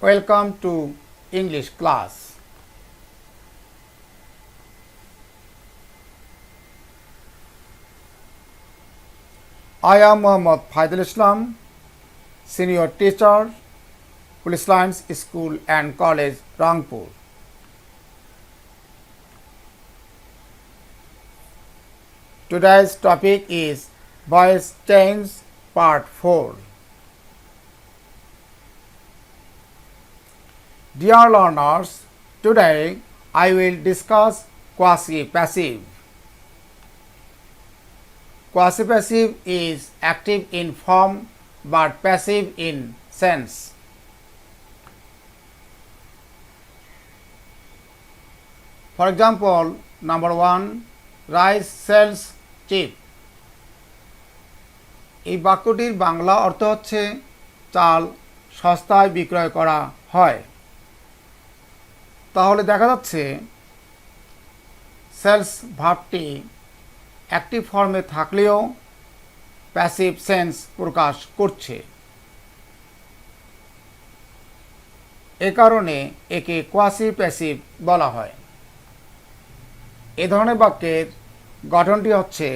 Welcome to English class. I am Mohammad Faidul Islam, Senior Teacher, Police Lines School and College, Rangpur. Today's topic is Voice Change Part 4. Dear learners, today I will discuss quasi-passive. Quasi-passive is active in form but passive in sense. For example, number 1, rice sells cheap. এই বাক্যটির বাংলা অর্থ হচ্ছে চাল সস্তায় বিক্রয় করা হয়। তাহলে দেখা যাচ্ছে সেলস ভার্বটি অ্যাক্টিভ ফর্মে থাকলেও প্যাসিভ সেন্স প্রকাশ করছে। এ কারণে একে কোয়াসি প্যাসিভ বলা হয়। এ ধরনের বাক্যের গঠনটি হচ্ছে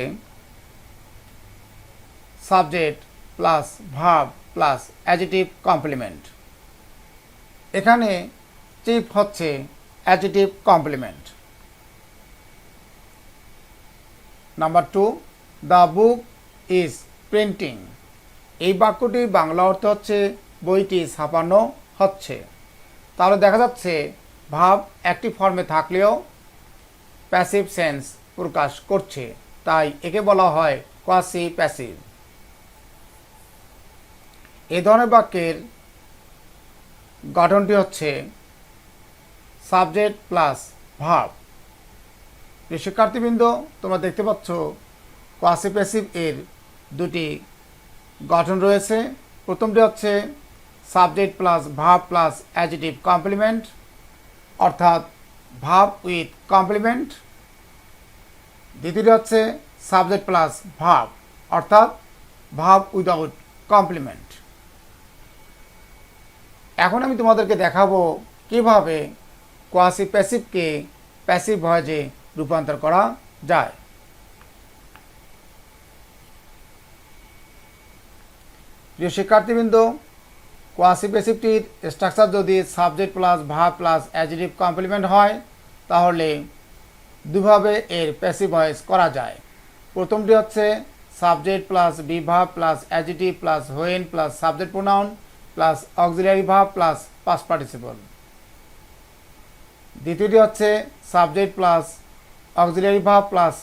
subject plus verb plus adjective complement. এখানে চিপ হচ্ছে adjective complement. Number 2, the book is printing. এই বাক্যটির বাংলা অর্থ হচ্ছে বইটি ছাপানো হচ্ছে। তাহলে দেখা যাচ্ছে ভার্ব অ্যাক্টিভ ফর্মে থাকলেও প্যাসিভ সেন্স প্রকাশ করছে, তাই একে বলা হয় কোয়াসি প্যাসিভ। এই ধরনের বাক্যের গঠনটি হচ্ছে সাবজেক্ট প্লাস ভার্ব। শিক্ষার্থীবৃন্দ, তোমরা দেখতে পাচ্ছ কোয়াসি প্যাসিভ এর দুটি গঠন রয়েছে। প্রথমটি হচ্ছে subject plus verb plus adjective complement, অর্থাৎ ভার্ব উইথ কমপ্লিমেন্ট। দ্বিতীয়টি হচ্ছে সাবজেক্ট প্লাস ভার্ব, অর্থাৎ ভার্ব উইদাউট কমপ্লিমেন্ট। এখন আমি তোমাদেরকে দেখাবো কিভাবে কোয়াসি প্যাসিভকে প্যাসিভ ভয়েসে রূপান্তর করা যায়। প্রিয় শিক্ষার্থীবৃন্দ, কোয়াসি প্যাসিভটির স্ট্রাকচার যদি subject plus verb plus adjective complement হয়, তাহলে দুভাবে এর প্যাসিভ ভয়েস করা যায়। প্রথমটি হচ্ছে subject plus be verb plus adjective plus when plus subject pronoun plus auxiliary verb plus past participle. দ্বিতীয়টি হচ্ছে subject plus auxiliary verb plus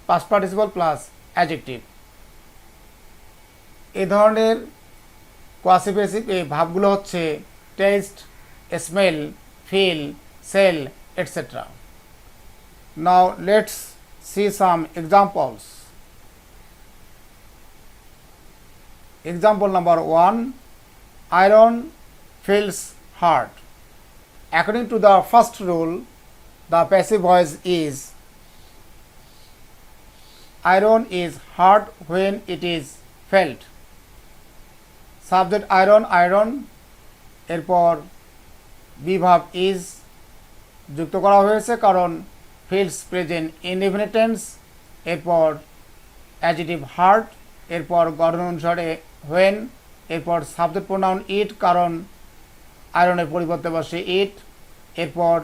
past participle plus adjective. এই ধরনের কোয়াসি প্যাসিভ এই ভাবগুলো হচ্ছে taste, smell, feel, sell, etc. Now let's see some examples. Example number 1, iron feels hard. According to the first rule, the passive voice is iron is hard when it is felt. Subject iron, iron, এরপর be verb is যুক্ত করা হয়েছে কারণ feels present indefinite tense, এরপর adjective hard, এরপর গঠন অনুসারে when, এরপর সাবজেক্ট প্রোনাউন ইট কারণ আয়রনের পরিবর্তে বসে ইট, এরপর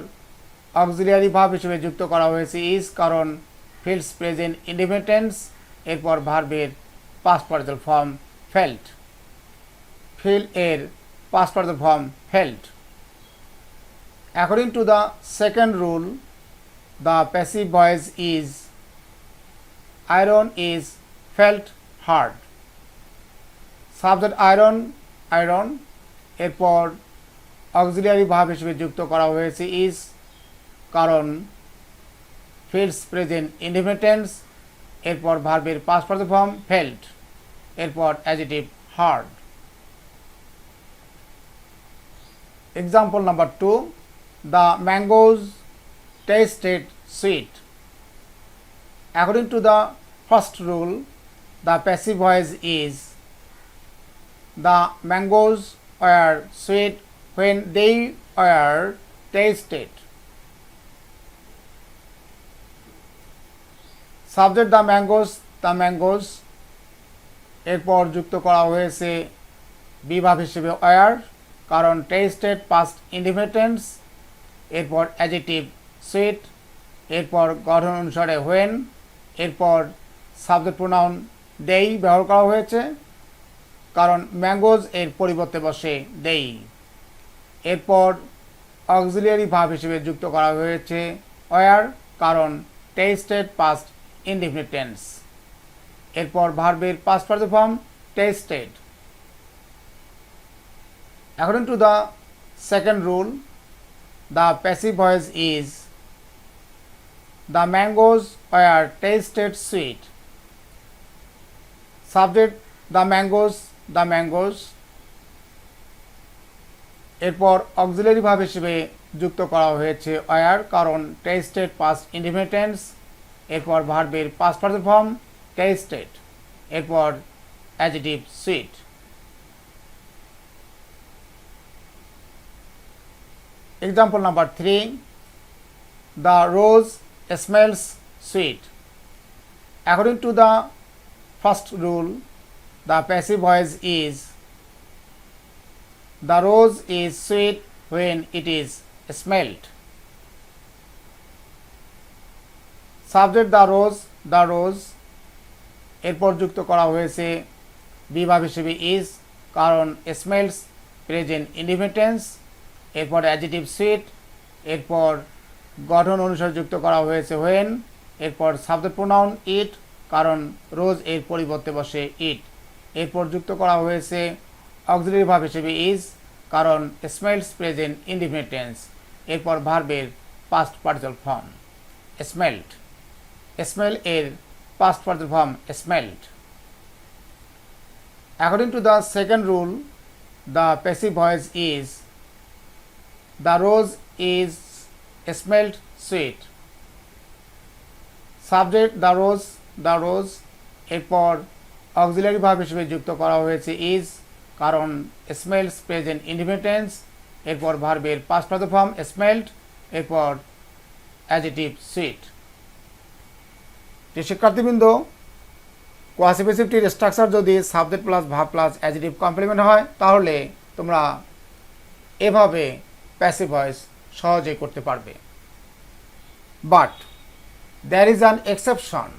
অক্সিলিয়ারি ভার্ব হিসেবে যুক্ত করা হয়েছে ইজ কারণ ফিলস প্রেজেন্ট ইনডেফিনিট টেন্স, এরপর ভার্বের past participle form felt. Feel এর past participle form felt. According to the second rule, the passive voice is iron is felt hard. Subject iron, iron, এরপর auxiliary verb হিসেবে যুক্ত করা হয়েছে is কারণ feels present indefinite tense, এরপর ভার্বের past participle form felt, এরপর adjective hard. Example number 2, the mangoes tasted sweet. According to the first rule, the passive voice is the mangoes were sweet when they were tasted. Subject the mangoes এরপর যুক্ত করা হয়েছে বিভাব হিসেবে war, কারণ tested past indefinite tense, এরপর adjective sweet, এরপর গঠন অনুসারে হোয়েন, এরপর সাবজেক্ট প্রোনাউন দেই ব্যবহার করা হয়েছে, কারণ ম্যাঙ্গোজ এর পরিবর্তে বসে দেই। এরপর অক্সিলিয়ারি ভার্ব হিসেবে যুক্ত করা হয়েছে ওয়ার, কারণ টেস্টেড পাস্ট ইনডিফিনিট টেন্স। এরপর ভার্বের past participle form tested. According to the second rule, the passive voice is the mangoes were tasted sweet. Subject the mangoes এরপর অক্সিলারি ভার্ব হিসেবে যুক্ত করা হয়েছে ওয়ার, কারণ টেস্টেড পাস্ট ইনডিফিনিট টেন্স, এরপর ভার্বের পাস্ট পার্টিসিপল ফর্ম টেস্টেড, এরপর adjective sweet. Example number 3, the rose smells sweet. According to the first rule, the passive voice is the rose is sweet when it is smelled. Subject the rose এরপর যুক্ত করা হয়েছে বিভাব হিসেবে is, কারণ smells present indefinite tense, এরপর adjective sweet, এরপর গঠন অনুসারে যুক্ত করা হয়েছে হোয়েন, এরপর সাবজেক্ট প্রোনাউন ইট, কারণ রোজ এর পরিবর্তে বসে ইট, এরপর যুক্ত করা হয়েছে অক্সিলারি ভার্ব হিসেবে ইজ, কারণ স্মেলস প্রেজেন্ট ইনডিফিনিট টেন্স, এরপর ভার্বের past participle form smelled. Smell এর past participle form smelled. According to the second rule, the passive voice is the rose is smelled sweet. Subject the rose এরপর auxiliary verb হিসেবে যুক্ত করা হয়েছে is, কারণ smells present indefinite tense, এরপর ভার্বের past participle form smelled, এরপর adjective sweet. শিক্ষার্থীবৃন্দ, কোয়াসি প্যাসিভটির স্ট্রাকচার যদি subject plus verb plus adjective complement হয়, তাহলে তোমরা এভাবে প্যাসিভ ভয়েস সহজেই করতে পারবে। But there is an exception.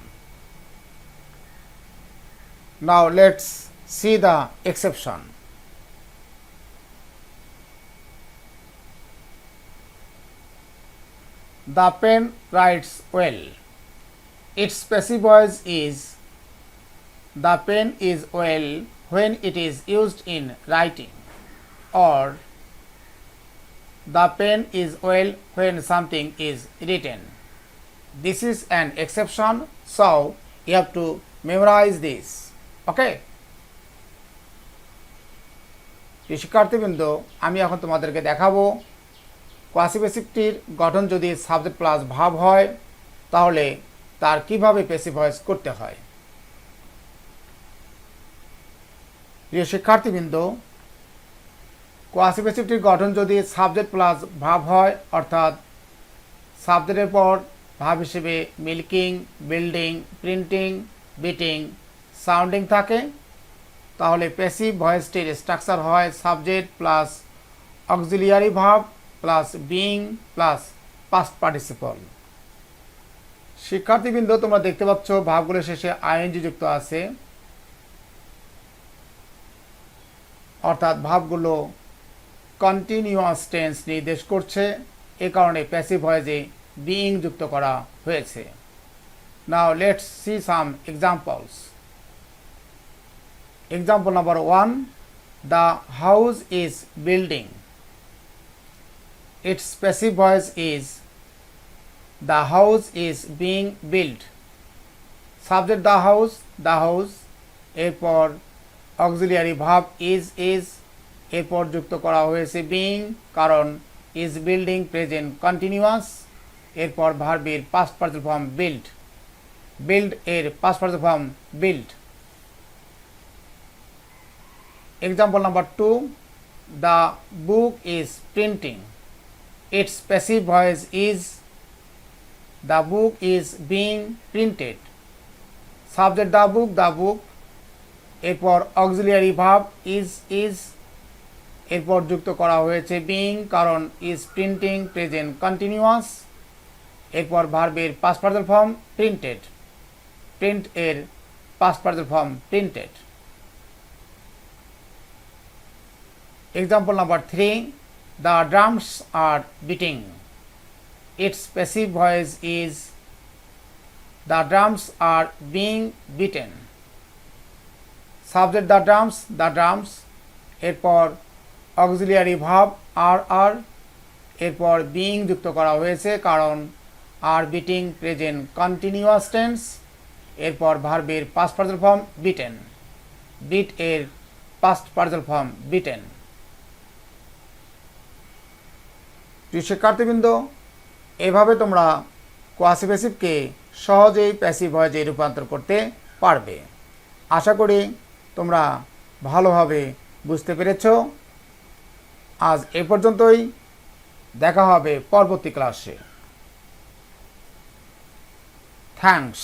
Now let's see the exception. The pen writes well. Its passive voice is the pen is well when it is used in writing, or the pen is well when something is written. This is an exception, so you have to memorize this. Okay? শিক্ষার্থীবৃন্দ, আমি এখন তোমাদেরকে দেখাবো quasi প্যাসিভটির গঠন যদি subject plus verb হয়, তাহলে তার কিভাবে প্যাসিভ ভয়েস করতে হয়। প্রিয় শিক্ষার্থীবৃন্দ, কোয়াসি প্যাসিভটির গঠন যদি সাবজেক্ট প্লাস ভার্ব হয়, অর্থাৎ সাবজেক্টের পর ভার্ব হিসেবে milking, building, printing, beating, sounding থাকে, তাহলে প্যাসিভ ভয়েসটির স্ট্রাকচার হয় subject plus auxiliary verb plus being plus past participle. শিক্ষার্থীবৃন্দ, তোমরা দেখতে পাচ্ছ ভার্বগুলোর শেষে আইএনজি যুক্ত আছে, অর্থাৎ ভার্বগুলো কন্টিনিউয়াস টেন্স নির্দেশ করছে, এ কারণে প্যাসিভ ভয়েসে বিইং যুক্ত করা হয়েছে। নাও let's see some examples. Example number 1, the house is building. It's passive voice is the house is being built. Subject the house এরপর অক্সিলিয়ারি ভার্ব is এরপর যুক্ত করা হয়েছে being, কারণ is building প্রেজেন্ট কন্টিনিউয়াস, এরপর ভার্বের পাস্ট পার্টিসিপল ফর্ম build এর past participle form built. Example number 2, the book is printing. Its passive voice is the book is being printed. Subject the book এরপর auxiliary verb is এরপর যুক্ত করা হয়েছে being কারণ is printing present continuous এরপর ভার্বের past participle form printed print এর past participle form printed example number 3 the drums are beating its passive voice is the drums are being beaten subject the drums এরপর auxiliary verb আর এরপর being যুক্ত করা হয়েছে কারণ আর বিটিং প্রেজেন্ট কন্টিনিউয়াস টেন্স এরপর ভার্বের past participle form beaten beat এর পাস্ট পার্টিসিপল ফর্ম বিটেন প্রিয় শিক্ষার্থীবৃন্দ এভাবে তোমরা কোয়াসি প্যাসিভকে সহজেই প্যাসিভ ভয়েসে রূপান্তর করতে পারবে আশা করি তোমরা ভালোভাবে বুঝতে পেরেছ আজ এ পর্যন্তই দেখা হবে পরবর্তী ক্লাসে থ্যাঙ্কস